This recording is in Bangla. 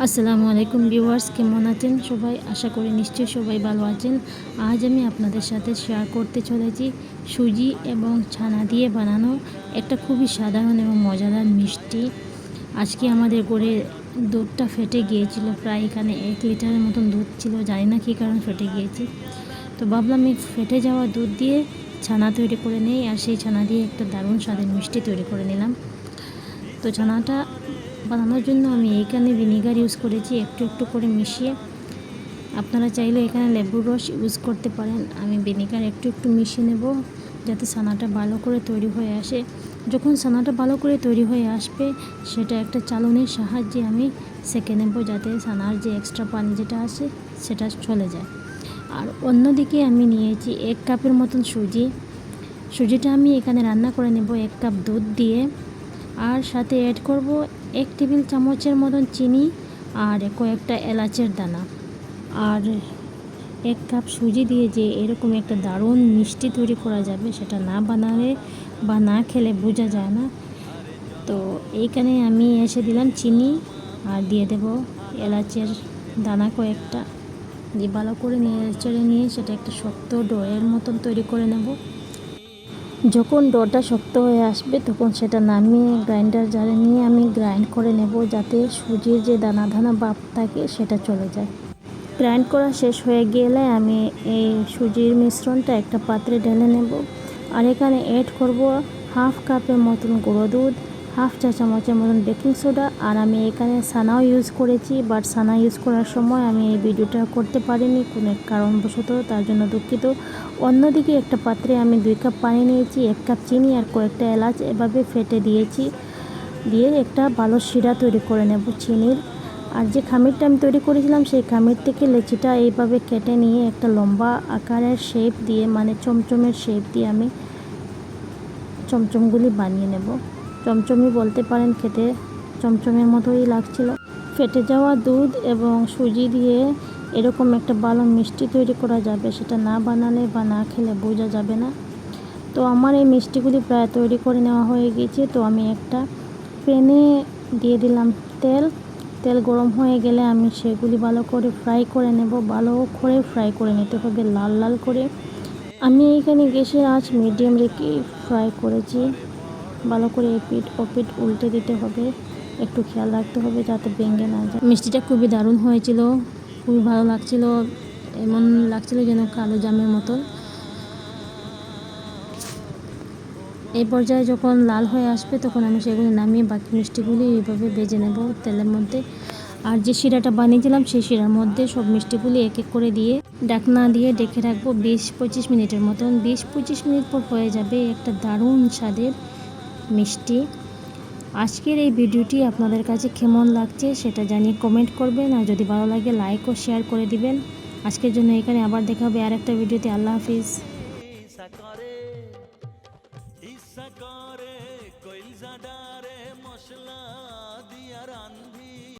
আসসালামু আলাইকুম ভিউয়ার্স, কেমন আছেন সবাই? আশা করি নিশ্চয়ই সবাই ভালো আছেন। আজ আমি আপনাদের সাথে শেয়ার করতে চলেছি সুজি এবং ছানা দিয়ে বানানো একটা খুবই সাধারণ এবং মজাদার মিষ্টি। আজকে আমাদের ঘরে দুধটা ফেটে গিয়েছিল, প্রায় এখানে 1 লিটারের মতন দুধ ছিল, জানি না কী কারণ ফেটে গিয়েছে। তো ভাবলাম এই ফেটে যাওয়া দুধ দিয়ে ছানা তৈরি করে নেই, আর সেই ছানা দিয়ে একটা দারুণ স্বাদের মিষ্টি তৈরি করে নিলাম। তো ছানাটা বানানোর জন্য আমি এখানে ভিনিগার ইউজ করেছি একটু একটু করে মিশিয়ে। আপনারা চাইলে এখানে লেবুর রস ইউজ করতে পারেন। আমি ভিনিগার একটু একটু মিশিয়ে নেব যাতে ছানাটা ভালো করে তৈরি হয়ে আসে। যখন ছানাটা ভালো করে তৈরি হয়ে আসবে, সেটা একটা চালনির সাহায্যে আমি সেঁকে নেব যাতে ছানার যে এক্সট্রা পানি যেটা আছে সেটা চলে যায়। আর অন্যদিকে আমি নিয়েছি 1 কাপের মতন সুজিটা আমি এখানে রান্না করে নেব 1 কাপ দুধ দিয়ে। আর সাথে অ্যাড করব 1 টেবিল চামচের মতন চিনি আর কয়েকটা এলাচের দানা। আর 1 কাপ সুজি দিয়ে যে এরকম একটা দারুণ মিষ্টি তৈরি করা যাবে, সেটা না বানালে বা না খেলে বোঝা যায় না। তো এইখানে আমি এসে দিলাম চিনি আর দিয়ে দেব এলাচের দানা কয়েকটা, দিয়ে ভালো করে নেড়ে নিয়ে সেটা একটা শক্ত ডোয়ের মতন তৈরি করে নেব। যখন ডোটা শক্ত হয়ে আসবে তখন সেটা নামিয়ে গ্রাইন্ডার জারে নিয়ে আমি গ্রাইন্ড করে নেব যাতে সুজির যে দানা দানা ভাব থাকে সেটা চলে যায়। গ্রাইন্ড করা শেষ হয়ে গেলে আমি এই সুজির মিশ্রণটা একটা পাত্রে ঢেলে নেব। আর এখানে অ্যাড করব 1/2 কাপের মতন গুঁড়ো দুধ, 1/2 চা চামচের মতন বেকিং সোডা। আর আমি এখানে ছানাও ইউজ করেছি, বাট ছানা ইউজ করার সময় আমি এই ভিডিওটা করতে পারিনি কোনো কারণবশত, তার জন্য দুঃখিত। অন্যদিকে একটা পাত্রে আমি 2 কাপ পানি নিয়েছি, 1 কাপ চিনি আর কয়েকটা এলাচ এভাবে ফেটে দিয়েছি, দিয়ে একটা ভালো শিরা তৈরি করে নেব চিনির। আর যে খামিরটা আমি তৈরি করেছিলাম সেই খামির থেকে লেচিটা এইভাবে কেটে নিয়ে একটা লম্বা আকারের শেপ দিয়ে, মানে চমচমের শেপ দিয়ে আমি চমচমগুলি বানিয়ে নেব। চমচমই বলতে পারেন, খেতে চমচমের মতোই লাগছিল। ফেটে যাওয়া দুধ এবং সুজি দিয়ে এরকম একটা ভালো মিষ্টি তৈরি করা যাবে, সেটা না বানালে বা না খেলে বোঝা যাবে না। তো আমার এই মিষ্টিগুলি প্রায় তৈরি করে নেওয়া হয়ে গেছে। তো আমি একটা প্যানে দিয়ে দিলাম তেল গরম হয়ে গেলে আমি সেগুলি ভালো করে ফ্রাই করে নেব। ভালো করে ফ্রাই করে নিতে হবে, লাল লাল করে। আমি এইখানে গ্যাসের আঁচ মিডিয়াম রেখে ফ্রাই করেছি। ভালো করে এপিট ওপিট উল্টে দিতে হবে, একটু খেয়াল রাখতে হবে যাতে ভেঙে না যায়। মিষ্টিটা খুবই দারুণ হয়েছিল, খুবই ভালো লাগছিল, এমন লাগছিল যেন কালো জামের মতন। এই পর্যায়ে যখন লাল হয়ে আসবে তখন আমি সেগুলি নামিয়ে বাকি মিষ্টিগুলি এইভাবে ভেজে নেব তেলের মধ্যে। আর যে শিরাটা বানিয়েছিলাম সেই শিরার মধ্যে সব মিষ্টিগুলি এক এক করে দিয়ে ঢাকনা দিয়ে ডেকে রাখবো 20-25 মিনিটের মতন। 20-25 মিনিট পর হয়ে যাবে একটা দারুণ স্বাদের মিষ্টি। আজকের এই ভিডিওটি আপনাদের কাছে কেমন লাগছে সেটা জানিয়ে কমেন্ট করবেন, আর যদি ভালো লাগে লাইক ও শেয়ার করে দিবেন। আজকের জন্য এখানে আবার দেখা হবে আরেকটা ভিডিওতে। আল্লাহ হাফিজ।